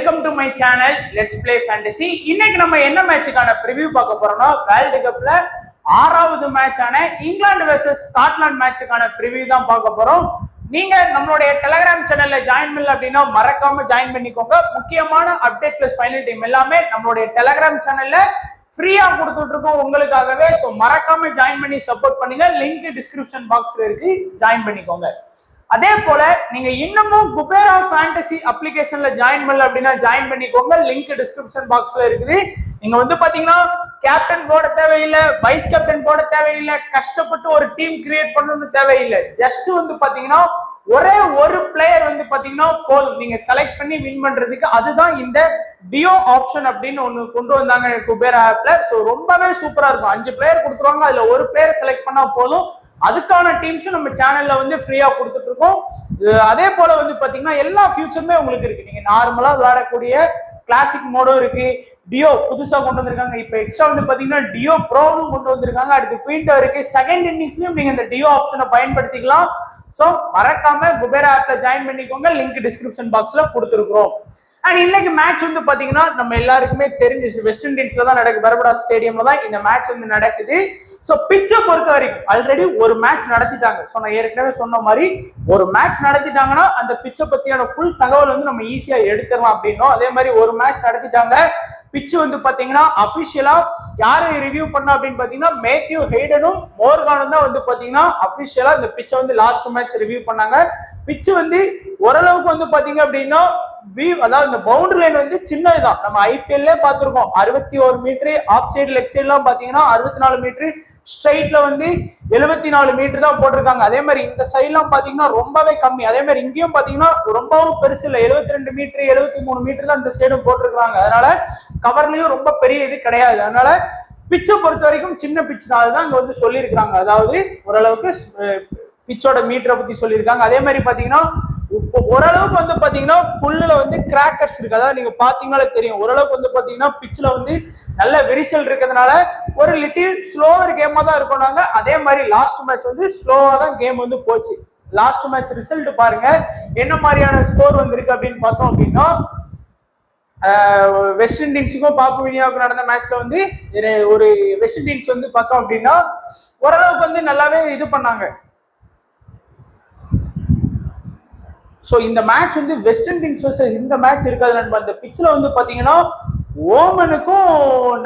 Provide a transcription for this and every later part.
Welcome to my channel let's play fantasy. இன்னைக்கு நம்ம என்ன மேட்சுக்கான ப்ரிவியூ பார்க்க போறோம்னா வேர்ல்டு கப்ல 6வது மேட்சான இங்கிலாந்து வெர்சஸ் ஸ்காட்லாந்து மேட்சுக்கான ப்ரிவியூ தான் பார்க்க போறோம். நீங்க நம்மளுடைய டெலிகிராம் சேனல்ல ஜாயின் பண்ணல அப்படின்னா மறக்காம ஜாயின் பண்ணிக்கோங்க. முக்கியமான அப்டேட் பிளஸ் ஃபைனல் டீம் எல்லாமே நம்மளுடைய டெலிகிராம் சேனல்ல ஃப்ரீயா கொடுத்துட்டு இருக்கோம் உங்களுக்காகவே. ஸோ மறக்காம ஜாயின் பண்ணி சப்போர்ட் பண்ணுங்க. லிங்க் டிஸ்கிரிப்ஷன் பாக்ஸ்ல இருக்கு, ஜாயின் பண்ணிக்கோங்க. அதே போல நீங்க இன்னமும் குபேரா ஃபேண்டசி அப்ளிகேஷன்ல ஜாயின் பண்ணல அப்படின்னா ஜாயின் பண்ணிக்கோங்க. லிங்க் டிஸ்கிரிப்ஷன் பாக்ஸ்ல இருக்குது. நீங்க வந்து பாத்தீங்கன்னா கேப்டன் போட தேவையில்லை, வைஸ் கேப்டன் போட தேவையில்லை, கஷ்டப்பட்டு ஒரு டீம் கிரியேட் பண்ணணும்னு தேவையில்லை. ஜஸ்ட் வந்து பாத்தீங்கன்னா ஒரே ஒரு பிளேயர் வந்து பாத்தீங்கன்னா போதும் நீங்க செலக்ட் பண்ணி வின் பண்றதுக்கு. அதுதான் இந்த டியோ ஆப்ஷன் அப்படின்னு ஒண்ணு கொண்டு வந்தாங்க குபேரா ஆப்ல. ஸோ ரொம்பவே சூப்பரா இருக்கும். 5 பிளேயர் கொடுத்துருவாங்க, அதுல ஒரு பிளேயர் செலக்ட் பண்ணா போதும். அதுக்கான டீம்ஸும் நம்ம சேனல்ல வந்து ஃப்ரீயா கொடுத்துட்டு இருக்கோம். அதே போல வந்து பாத்தீங்கன்னா எல்லா ஃபியூச்சருமே உங்களுக்கு இருக்கு. நீங்க நார்மலா விளையாடக்கூடிய கிளாசிக் மோடும் இருக்கு, டியோ புதுசா கொண்டு வந்திருக்காங்க. இப்ப எக்ஸ்ட்ரா வந்து பாத்தீங்கன்னா டியோ ப்ரோவும் கொண்டு வந்திருக்காங்க. அடுத்து குயின்டோ இருக்கு. செகண்ட் இன்னிங்ஸ்லயும் நீங்க இந்த டியோ ஆப்ஷனை பயன்படுத்திக்கலாம். சோ மறக்காம குபேரா ஆப்ல ஜாயின் பண்ணிக்கோங்க. லிங்க் டிஸ்கிரிப்ஷன் பாக்ஸ்ல கொடுத்துருக்கோம். அண்ட் இன்னைக்கு மேட்ச் வந்து பாத்தீங்கன்னா நம்ம எல்லாருக்குமே தெரிஞ்சிச்சு, வெஸ்ட் இண்டீஸ்ல தான் நடக்குது, பர்படா ஸ்டேடியம்ல தான் இந்த மேட்ச் வந்து நடக்குது. சோ பிச்சை பொறுத்த வரைக்கும் ஆல்ரெடி ஒரு மேட்ச் நடத்திட்டாங்க. சோ நான் ஏற்கனவே சொன்ன மாதிரி ஒரு மேட்ச் நடத்திட்டாங்கன்னா அந்த பிச்சை பத்தியான ஃபுல் தகவல் வந்து நம்ம ஈஸியா எடுத்துடலாம் அப்படின்னோம். அதே மாதிரி ஒரு மேட்ச் நடத்திட்டாங்க. பிச்சு வந்து பாத்தீங்கன்னா அபிஷியலா யாரு ரிவ்யூ பண்ணா அப்படின்னு பாத்தீங்கன்னா மேத்யூ ஹெய்டனும் மோர்கானும் தான் வந்து பாத்தீங்கன்னா அபிஷியலா இந்த பிச்சை வந்து லாஸ்ட் மேட்ச் ரிவ்யூ பண்ணாங்க. பிச்சு வந்து ஓரளவுக்கு வந்து பாத்தீங்க அப்படின்னா அதாவது இந்த பவுண்டரி லைன் வந்து சின்னதுதான். நம்ம ஐபிஎல்ல பாத்துருக்கோம் 61 metre, off side leg side எல்லாம் பாத்தீங்கன்னா 64 மீட்டர், ஸ்ட்ரைட்ல வந்து 74 மீட்டர் தான் போட்டிருக்காங்க. அதே மாதிரி இந்த சைட் எல்லாம் பாத்தீங்கன்னா ரொம்பவே கம்மி. அதே மாதிரி இங்கேயும் பாத்தீங்கன்னா ரொம்பவும் பெருசு இல்லை, 72 மீட்டர் 73 மீட்டர் தான் இந்த சைடும் போட்டிருக்காங்க. அதனால கவர்லயும் ரொம்ப பெரிய இது கிடையாது. அதனால பிச்சை பொறுத்த வரைக்கும் சின்ன பிச் தான். அதுதான் இங்க வந்து சொல்லியிருக்காங்க. அதாவது ஓரளவுக்கு பிச்சோட மீட்டரை பத்தி சொல்லியிருக்காங்க. அதே மாதிரி பாத்தீங்கன்னா ஓரளவுக்கு வந்து பாத்தீங்கன்னா புல்லுல வந்து கிராக்கர்ஸ் இருக்கு. அதாவது நீங்க பாத்தீங்கன்னாலே தெரியும், ஓரளவுக்கு வந்து பாத்தீங்கன்னா பிச்ல வந்து நல்ல விரிசல் இருக்கிறதுனால ஒரு லிட்டில் ஸ்லோவர் கேமா தான் இருக்கோம். அதே மாதிரி லாஸ்ட் மேட்ச் வந்து ஸ்லோவா தான் கேம் வந்து போச்சு. லாஸ்ட் மேட்ச் ரிசல்ட் பாருங்க என்ன மாதிரியான ஸ்கோர் வந்திருக்கு அப்படின்னு பார்த்தோம் அப்படின்னா வெஸ்ட் இண்டீஸுக்கும் பாப்புவினியாவுக்கும் நடந்த மேட்ச்ல வந்து ஒரு வெஸ்ட் இண்டீஸ் வந்து பார்த்தோம் அப்படின்னா ஓரளவுக்கு வந்து நல்லாவே இது பண்ணாங்க. ஸோ இந்த மேட்ச் வந்து வெஸ்ட் இண்டீஸ் இந்த மேட்ச் இருக்காது நண்பா. இந்த பிச்சில் வந்து பாத்தீங்கன்னா ஓமனுக்கும்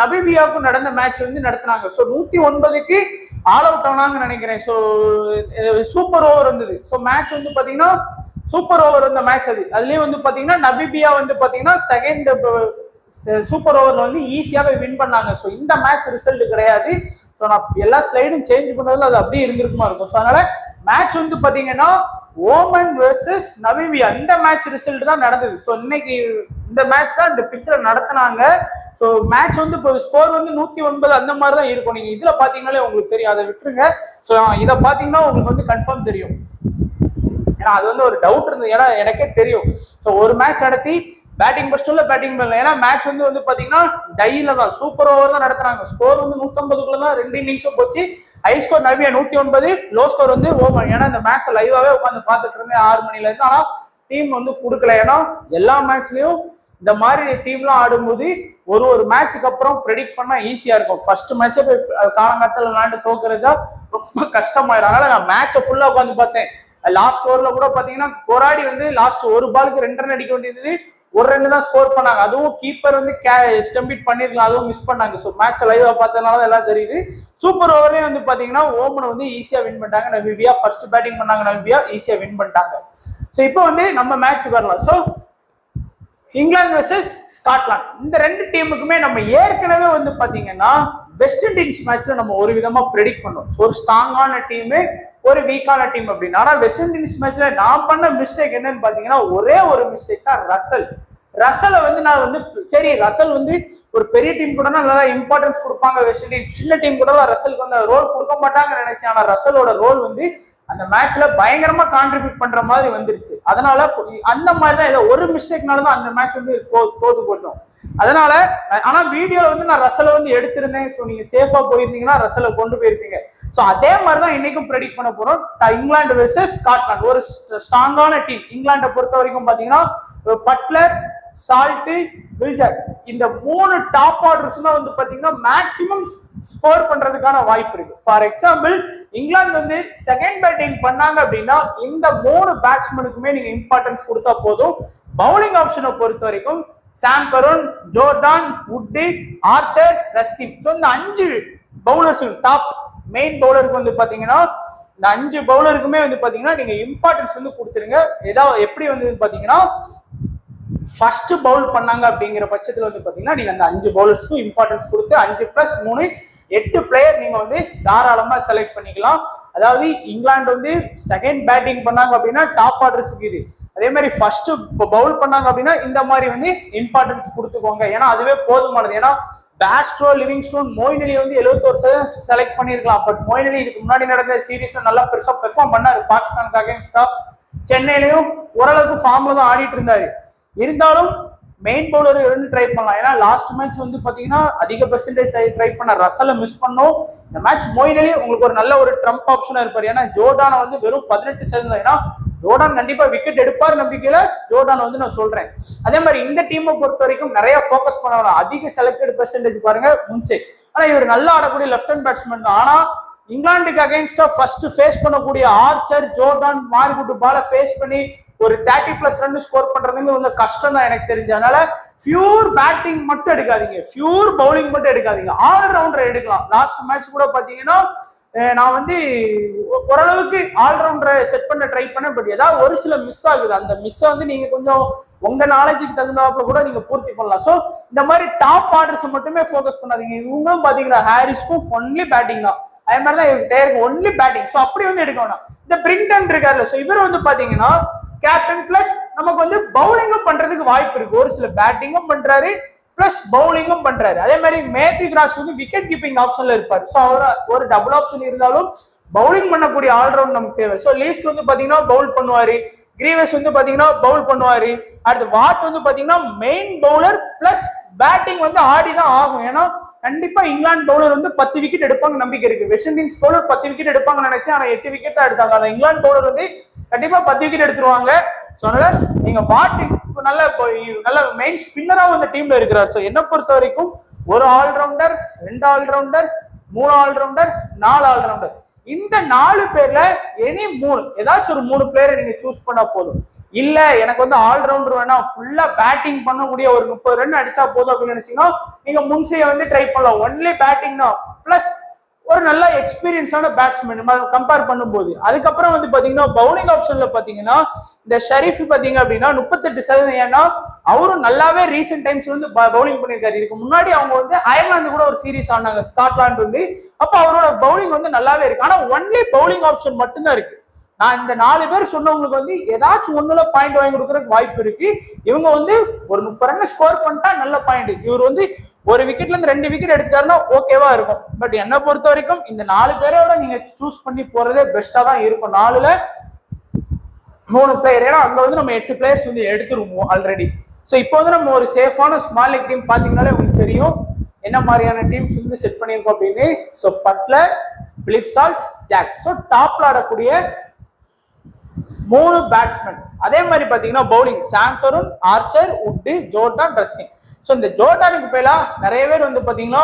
நபீபியாவுக்கும் நடந்த மேட்ச் வந்து நடத்தினாங்க. ஸோ 109க்கு ஆல் அவுட் ஆனாங்கன்னு நினைக்கிறேன். ஸோ சூப்பர் ஓவர் இருந்தது. ஸோ மேட்ச் வந்து பாத்தீங்கன்னா சூப்பர் ஓவர் இருந்த மேட்ச் அது. அதுலயும் வந்து பாத்தீங்கன்னா நபீபியா வந்து பாத்தீங்கன்னா செகண்ட் சூப்பர் ஓவர்ல வந்து ஈஸியாவே வின் பண்ணாங்க. ஸோ இந்த மேட்ச் ரிசல்ட் கிடையாது. ஸோ நான் எல்லா ஸ்லைடும் சேஞ்ச் பண்ணதுல அது அப்படியே இருந்திருக்குமா இருக்கும். ஸோ அதனால மேட்ச் வந்து பாத்தீங்கன்னா ஓமன் வெர்சஸ் நபீபியா இந்த மேட்ச் ரிசல்ட் தான் நடந்தது. ஸோ இன்னைக்கு இந்த மேட்ச் தான் இந்த பிக்சர் நடத்தினாங்க. ஸோ மேட்ச் வந்து இப்போ ஸ்கோர் வந்து 109 அந்த மாதிரி தான் இருக்கும். நீங்க இதுல பாத்தீங்கன்னாலே உங்களுக்கு தெரியும், அதை விட்டுருங்க. ஸோ இதை பாத்தீங்கன்னா உங்களுக்கு வந்து கன்ஃபார்ம் தெரியும். ஏன்னா அது வந்து ஒரு டவுட் இருந்தது, ஏன்னா எனக்கே தெரியும். ஸோ ஒரு மேட்ச் நடத்தி பேட்டிங் ஃபர்ஸ்ட்ல பேட்டிங் பண்ணல. ஏன்னா மேட்ச் வந்து பாத்தீங்கன்னா டைல தான் சூப்பர் ஓவர் தான் நடத்துறாங்க. ஸ்கோர் வந்து 150 தான் 2 இன்னிங்ஸும் போச்சு. ஹை ஸ்கோர் நபியா 109, லோ ஸ்கோர் வந்து ஓமன். ஏன்னா இந்த மேட்ச் லைவாவே உட்காந்து பார்த்துட்டு இருந்தேன் 6 மணில இருந்து. ஆனா டீம் வந்து கொடுக்கல. ஏன்னா எல்லா மேட்ச்லயும் இந்த மாதிரி டீம்லாம் ஆடும்போது ஒரு மேட்சுக்கு அப்புறம் ப்ரெடிக்ட் பண்ணா ஈஸியா இருக்கும். ஃபர்ஸ்ட் மேட்சே போய் காலங்காலத்துல விளையாண்டு தோக்குறதா ரொம்ப கஷ்டமாயிடும். அதனால நான் மேட்சை ஃபுல்லா உட்காந்து பார்த்தேன். லாஸ்ட் ஓவர்ல கூட பாத்தீங்கன்னா கொராடி வந்து லாஸ்ட் ஒரு பாலுக்கு 2 ரன் அடிக்க வேண்டியது, 1 ரன் தான் ஸ்கோர் பண்ணாங்க. அதுவும் கீப்பர் வந்து ஸ்டம்பிட் பண்ணிருக்கலாம், அதுவும் மிஸ் பண்ணாங்க. ஸோ மேட்ச் லைவா பார்த்ததுனால எல்லாம் தெரியுது. சூப்பர் ஓவரே வந்து பாத்தீங்கன்னா ஓமனை வந்து ஈஸியா வின் பண்ணிட்டாங்க. நபீபியா ஃபர்ஸ்ட் பேட்டிங் பண்ணாங்க, நபீபியா ஈஸியா வின் பண்ணிட்டாங்க. ஸோ இப்போ வந்து நம்ம மேட்ச் வரலாம். ஸோ இங்கிலாந்து வெர்சஸ் ஸ்காட்லாந்து இந்த 2 டீமுக்குமே நம்ம ஏற்கனவே வந்து பாத்தீங்கன்னா வெஸ்ட் இண்டீஸ் மேட்ச்ல நம்ம ஒரு விதமா ப்ரெடிக்ட் பண்ணோம். ஒரு ஸ்ட்ராங்கான டீமு, ஒரு வீக்கான டீம் அப்படின்னு. ஆனா வெஸ்ட் இண்டீஸ் மேட்ச்ல நான் பண்ண மிஸ்டேக் என்னன்னு பாத்தீங்கன்னா ஒரே ஒரு மிஸ்டேக் தான், ரசலை வந்து நான் வந்து சரி ரசல் வந்து ஒரு பெரிய டீம் கூட நல்லா இம்பார்ட்டன்ஸ் கொடுப்பாங்க வெஸ்ட் இண்டீஸ், சின்ன டீம் கூட ரசலுக்கு வந்து ரோல் கொடுக்க மாட்டாங்கன்னு நினைச்சேன். ஆனா ரசலோட ரோல் வந்து அந்த மேட்ச்ல பயங்கரமா கான்ட்ரிபியூட் பண்ற மாதிரி வந்துருச்சு. அதனால அந்த மாதிரி தான் ஏதோ ஒரு மிஸ்டேக்னால தான் அந்த மேட்ச் வந்து தோத்து போட்டோம். அதனால ஆனா வீடியோல வந்து நான் ரசலை வந்து எடுத்திருந்தேன். ஸோ நீங்க சேஃபா போயிருந்தீங்கன்னா ரசலை கொண்டு போயிருப்பீங்க. ஸோ அதே மாதிரி தான் இன்னைக்கும் ப்ரெடிக்ட் பண்ண போறோம். இங்கிலாந்து வெர்சஸ் ஸ்காட்லாந்து ஒரு ஸ்ட்ராங்கான டீம். இங்கிலாண்டை பொறுத்த வரைக்கும் பாத்தீங்கன்னா பட்லர், சால்ட், வில்ஜர் இந்த 3 டாப் ஆர்டர்ஸ் தான் வந்து பாத்தீங்கன்னா மேக்ஸிமம் ஸ்கோர் பண்றதுக்கான வாய்ப்பு இருக்கு. ஃபார் எக்ஸாம்பிள் இங்கிலாந்து வந்து செகண்ட் பேட்டிங் பண்ணாங்க அப்படின்னா இந்த 3 பேட்ஸ்மேனுக்குமே நீங்க இம்பார்ட்டன்ஸ் கொடுத்தா போதும். பவுலிங் ஆப்ஷனை பொறுத்த வரைக்கும் Sam Curran, Jordan, Wood, Archer, Ruskin. So இந்த 5 பவுலர்ஸ் டாப் மெயின் பவுலருக்கு வந்து பாத்தீங்கன்னா இந்த 5 பவுலருக்குமே வந்து பாத்தீங்கன்னா நீங்க இம்பார்ட்டன்ஸ் வந்து கொடுத்துருங்க. ஏதாவது எப்படி வந்து பாத்தீங்கன்னா ஃபர்ஸ்ட் பவுல் பண்ணாங்க அப்படிங்கிற பட்சத்துல வந்து பாத்தீங்கன்னா நீங்க அந்த 5 பவுலர்ஸ்க்கும் இம்பார்ட்டன்ஸ் கொடுத்து 5+3 8 பிளேயர் நீங்க வந்து தாராளமா செலக்ட் பண்ணிக்கலாம். அதாவது இங்கிலாந்து வந்து செகண்ட் பேட்டிங் பண்ணாங்க அப்படின்னா டாப் ஆர்டர்ஸ்க்கு இது, அதே மாதிரி ஃபர்ஸ்ட் பவுல் பண்ணாங்க அப்படின்னா இந்த மாதிரி வந்து இம்பார்ட்டன்ஸ் கொடுத்துக்கோங்க. ஏன்னா அதுவே போதுமானது. ஏன்னா பேஸ்ட்ரோ, லிவிங்ஸ்டோன், மொயின் அலி வந்து 71% செலக்ட் பண்ணிருக்கலாம். பட் மொயின் அலி இதுக்கு முன்னாடி நடந்த சீரீஸ்ல நல்லா பெருசா பெர்ஃபார்ம் பண்ணாரு. பாகிஸ்தானுக்கு அகைன்ஸ்டா சென்னையிலையும் ஓரளவுக்கு ஃபார்ம்ல தான் ஆடிட்டு இருந்தாரு. இருந்தாலும் மெயின் பவுலர் இருந்து ட்ரை பண்ணலாம். ஏன்னா லாஸ்ட் மேட்ச் வந்து பாத்தீங்கன்னா அதிக பெர்சன்டேஜ் ட்ரை பண்ண ரசலை மிஸ் பண்ணோம். இந்த மேட்ச் மொயின் அலி உங்களுக்கு ஒரு நல்ல ஒரு ட்ரம்ப் ஆப்ஷனா இருப்பாரு. ஏன்னா ஜோர்டானை வந்து வெறும் 18%. ஏன்னா ஜோர்டான் கண்டிப்பா விக்கெட் எடுப்பார் நம்பிக்கையில ஜோர்டான் வந்து நான் சொல்றேன். அதே மாதிரி இந்த டீமை பொறுத்த வரைக்கும் நிறைய ஃபோக்கஸ் பண்ணலாம். அதிக செலக்டட் பெர்சன்டேஜ் பாருங்க முன்சே. ஆனா இவர் நல்லா ஆடக்கூடிய லெஃப்ட் ஹேண்ட் பேட்ஸ்மேன் தான். ஆனா இங்கிலாந்துக்கு அகைன்ஸ்டா ஃபர்ஸ்ட் ஃபேஸ் பண்ணக்கூடிய ஆர்ச்சர், ஜோர்டான், மார்குட் பால ஃபேஸ் பண்ணி ஒரு 30+ ரன் ஸ்கோர் பண்றதுன்னு கொஞ்சம் கஷ்டம் தான் எனக்கு தெரிஞ்சு. அதனால பியூர் பேட்டிங் மட்டும் எடுக்காதீங்க, பியூர் பவுலிங் மட்டும் எடுக்காதீங்க, ஆல்ரவுண்டர் எடுக்கலாம். லாஸ்ட் மேட்ச் கூட பாத்தீங்கன்னா நான் வந்து ஓரளவுக்கு ஆல்ரவுண்டரை செட் பண்ண ட்ரை பண்ணேன். பட் ஏதாவது ஒரு சில மிஸ் ஆகுது. அந்த மிஸ்ஸை வந்து நீங்க கொஞ்சம் உங்க நாலேஜுக்கு தகுந்தாப்புல கூட நீங்க பூர்த்தி பண்ணலாம். சோ இந்த மாதிரி டாப் ஆர்டர்ஸ் மட்டுமே ஃபோக்கஸ் பண்ணாதீங்க. இவங்களும் பாத்தீங்கன்னா ஹாரிஸ்க்கும் ஒன்லி பேட்டிங் தான், அதே மாதிரி தான் இவருக்கு ஒன்லி பேட்டிங். சோ அப்படி வந்து எடுக்க வேணாம். இந்த பிரிங்டன் இருக்காருல்ல, சோ இவர் வந்து பாத்தீங்கன்னா கேப்டன் பிளஸ் நமக்கு வந்து பவுலிங்கும் பண்றதுக்கு வாய்ப்பு இருக்கு. ஒரு சில பேட்டிங்கும் பண்றாரு பிளஸ் பவுலிங்கும் பண்றாரு. அதே மாதிரி மேத்யூ கிராஸ் வந்து விக்கெட் கீப்பிங் ஆப்ஷன்ல இருப்பாரு. ஸோ அவர் ஒரு டபுள் ஆப்ஷன் இருந்தாலும் பவுலிங் பண்ணக்கூடிய ஆல்ரவுண்ட் நமக்கு தேவை. ஸோ லீஸ்ட் வந்து பாத்தீங்கன்னா பவுல் பண்ணுவாரு, கிரீவஸ் வந்து பாத்தீங்கன்னா பவுல் பண்ணுவாரு. அடுத்து வாட் வந்து பாத்தீங்கன்னா மெயின் பவுலர் பிளஸ் பேட்டிங் வந்து ஆடிதான் ஆகும். ஏன்னா கண்டிப்பா இங்கிலாந்து பவுலர் வந்து 10 விக்கெட் எடுப்பாங்க நம்பிக்கை இருக்கு. வெஸ்ட் இண்டீஸ் பவுலர் 10 விக்கெட் எடுப்பாங்கன்னு நினைச்சேன். ஆனா 8 விக்கெட் தான் எடுத்தாங்க. அந்த இங்கிலாந்து பவுலர் வந்து கண்டிப்பா 10 விக்கெட் எடுத்துருவாங்க. ஸோ அதனால நீங்க வாட் நல்ல மெயின் ஸ்பின்னராகவும் அந்த டீம்ல இருக்கிறார். ஸோ என்ன பொறுத்த வரைக்கும் ஒரு ஆல்ரவுண்டர், 2 ஆல்ரவுண்டர், 3 ஆல்ரவுண்டர், 4 ஆல்ரவுண்டர். இந்த 4 பேர்ல எனி 3 ஏதாச்சும் ஒரு 3 பிளேயரை நீங்க சூஸ் பண்ணா போதும். இல்ல எனக்கு வந்து ஆல்ரவுண்டர் வேணாம், ஃபுல்லா பேட்டிங் பண்ணக்கூடிய ஒரு 30 ரன் அடிச்சா போதும் அப்படின்னு நினைச்சீங்கன்னா நீங்க முன்சையை வந்து ட்ரை பண்ணலாம். ஒன்லி பேட்டிங் தான் பிளஸ் ஒரு நல்ல எக்ஸ்பீரியன்ஸான பேட்ஸ்மேன் கம்பேர் பண்ணும்போது. அதுக்கப்புறம் வந்து பாத்தீங்கன்னா பவுலிங் ஆப்ஷன்ல பாத்தீங்கன்னா இந்த ஷரீஃப் பாத்தீங்க அப்படின்னா 38%. ஏன்னா அவரும் நல்லாவே ரீசெண்ட் டைம்ஸ் வந்து பவுலிங் பண்ணியிருக்காரு. இதுக்கு முன்னாடி அவங்க வந்து அயர்லாந்து கூட ஒரு சீரீஸ் ஆனாங்க, ஸ்காட்லாந்து வந்து. அப்ப அவரோட பவுலிங் வந்து நல்லாவே இருக்கு. ஆனா ஒன்லி பவுலிங் ஆப்ஷன் மட்டும்தான் இருக்கு. நான் இந்த 4 பேர் சொன்னவங்களுக்கு வந்து ஏதாச்சும் ஒண்ணுல பாயிண்ட் வாங்கி கொடுக்கறதுக்கு வாய்ப்பு இருக்கு. இவங்க வந்து ஒரு 30 ரன் ஸ்கோர் பண்ணிட்டா நல்ல பாயிண்ட். இவர் வந்து ஒரு விக்கெட்ல இருந்து 2 விக்கெட் எடுத்துட்டாருன்னா ஓகேவா இருக்கும். பட் என்ன பொறுத்த வரைக்கும் இந்த 4 பேரோட நீங்க சூஸ் பண்ணி போறதே பெஸ்டா தான் இருக்கும். 4ல 3 பிளேயர். ஏன்னா அங்க வந்து நம்ம 8 பிளேயர்ஸ் வந்து எடுத்துருவோம் ஆல்ரெடி. ஸோ இப்போ வந்து நம்ம ஒரு சேஃபான ஸ்மால் லீக் டீம் பாத்தீங்கன்னாலே உங்களுக்கு தெரியும் என்ன மாதிரியான டீம்ஸ் வந்து செட் பண்ணியிருக்கோம் அப்படின்னு. So Buttler, Philip Salt, Jacks. So டாப்ல ஆடக்கூடிய 3 பேட்ஸ்மேன். அதே மாதிரி பாத்தீங்கன்னா bowling Sam Curran, Archer, Wood, Jordan, Ruskin. So இந்த ஜோர்டானுக்கு பேலா நிறைய பேர் வந்து பாத்தீங்கன்னா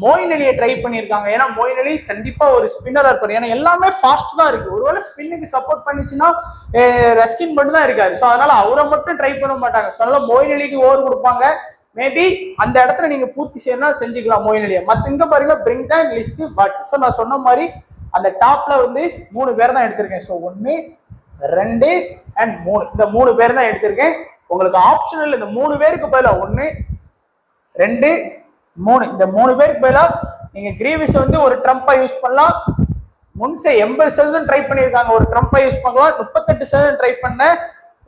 மொயின் அலியை ட்ரை பண்ணியிருக்காங்க. ஏன்னா மொயின் அலி கண்டிப்பா ஒரு ஸ்பின்னரா இருப்பாரு. ஏன்னா எல்லாமே ஃபாஸ்ட் தான் இருக்கு. ஒருவேளை ஸ்பின்னுக்கு சப்போர்ட் பண்ணிச்சுன்னா ரஸ்கின் மட்டும் தான் இருக்காரு. ஸோ அதனால அவரை மட்டும் ட்ரை பண்ண மாட்டாங்க. ஸோ அதனால மொயின் அலிக்கு ஓவர் கொடுப்பாங்க. மேபி அந்த இடத்துல நீங்க பூர்த்தி செய்யணும் செஞ்சுக்கலாம் மொயின் அலியை. மத்த இங்க பாருங்க பிரிங்டன், லிஸ்க், பட். ஸோ நான் சொன்ன மாதிரி அந்த டாப்ல வந்து 3 பேர் தான் எடுத்திருக்கேன். ஸோ 1, 2 and 3 இந்த 3 பேர் தான் எடுத்திருக்கேன். உங்களுக்கு ஆப்ஷனல் இந்த 3 பேருக்கு பதிலா 1, 2, 3 இந்த 3 பேருக்கு பதிலா நீங்க கிரீவிஸ் வந்து ஒரு ட்ரம்பா யூஸ் பண்ணலாம். முன்சே 80% ட்ரை பண்ணியிருக்காங்க, ஒரு ட்ரம்பா யூஸ் பண்ணலாம். 38% ட்ரை பண்ண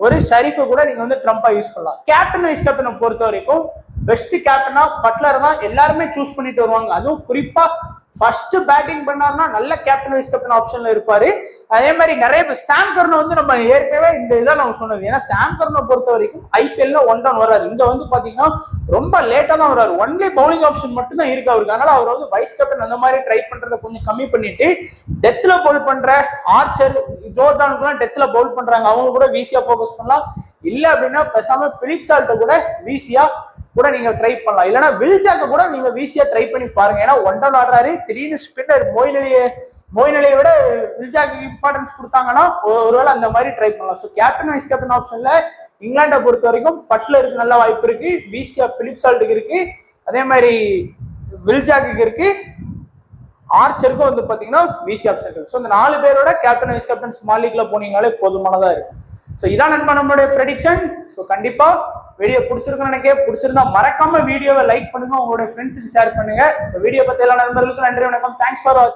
ஒரு ஷரீஃபை கூட நீங்க வந்து ட்ரம்பா யூஸ் பண்ணலாம். கேப்டன் வைஸ் கேப்டனை பொறுத்த வரைக்கும் பெஸ்ட் கேப்டனா பட்லர் தான் எல்லாருமே சூஸ் பண்ணிட்டு வருவாங்க. அதுவும் குறிப்பா ஃபர்ஸ்ட் பேட்டிங் பண்ணாருன்னா நல்ல கேப்டன் வைஸ் கேப்டன் ஆப்ஷன்ல இருப்பாரு. அதே மாதிரி நிறைய பேர் சாம் கர்னை வந்து நம்ம ஏற்கனவே இந்த இதான் நம்ம சொன்னது. ஏன்னா சாம் கர்னை பொறுத்த வரைக்கும் ஐபிஎல்ல 1 down வராது. இங்க வந்து பாத்தீங்கன்னா ரொம்ப லேட்டா தான் வராரு. ஒன்லி பவுலிங் ஆப்ஷன் மட்டும் தான் இருக்கு அவருக்கு. அதனால அவர் வந்து வைஸ் கேப்டன் அந்த மாதிரி ட்ரை பண்றதை கொஞ்சம் கம்மி பண்ணிட்டு டெத்ல பவுல் பண்ற ஆர்ச்சர் ஜோர்டானுக்குலாம் டெத்ல பவுல் பண்றாங்க, அவங்க கூட வீசியா போக்கஸ் பண்ணலாம். இல்ல அப்படின்னா பேசாம பிலிப் சால்ட்ட கூட வீசியா கூட நீங்க ட்ரை பண்ணலாம். இல்லைன்னா வில்ஜாக்க கூட நீங்க வீசியா ட்ரை பண்ணி பாருங்க. ஏன்னா 1 down ஆடுறாரு, திடீர்னு ஸ்பின்னர் மோயின் விட வில்ஜாக்கு இம்பார்ட்டன்ஸ் கொடுத்தாங்கன்னா ஒருவேளை அந்த மாதிரி ட்ரை பண்ணலாம். ஸோ கேப்டன் வைஸ் கேப்டன் ஆப்ஷன்ல இங்கிலாண்டை பொறுத்த வரைக்கும் பட்லருக்கு நல்ல வாய்ப்பு இருக்கு, வீசியா பிலிப் சால்ட்டுக்கு இருக்கு, அதே மாதிரி வில்ஜாக்கு இருக்கு, ஆர்ச்சருக்கும் வந்து பாத்தீங்கன்னா வீசி ஆப்ஷன் இருக்கு. ஸோ இந்த 4 பேரோட கேப்டன் வைஸ் கேப்டன் ஸ்மால் லீக்ல போனீங்கனாலே போதுமானதா இருக்கும். ஸோ இதான் நண்பா நம்மளுடைய ப்ரெடிக்ஷன். ஸோ கண்டிப்பா வீடியோ பிடிச்சிருக்குன்னு நினைக்கிறேன். பிடிச்சிருந்தா மறக்காம வீடியோவை லைக் பண்ணுங்க, உங்களுடைய ஃப்ரெண்ட்ஸுக்கு ஷேர் பண்ணுங்க. ஸோ வீடியோ பத்தி எல்லா நண்பர்களுக்கும் நன்றி, வணக்கம். தேங்க்ஸ் ஃபார் வாட்சிங்.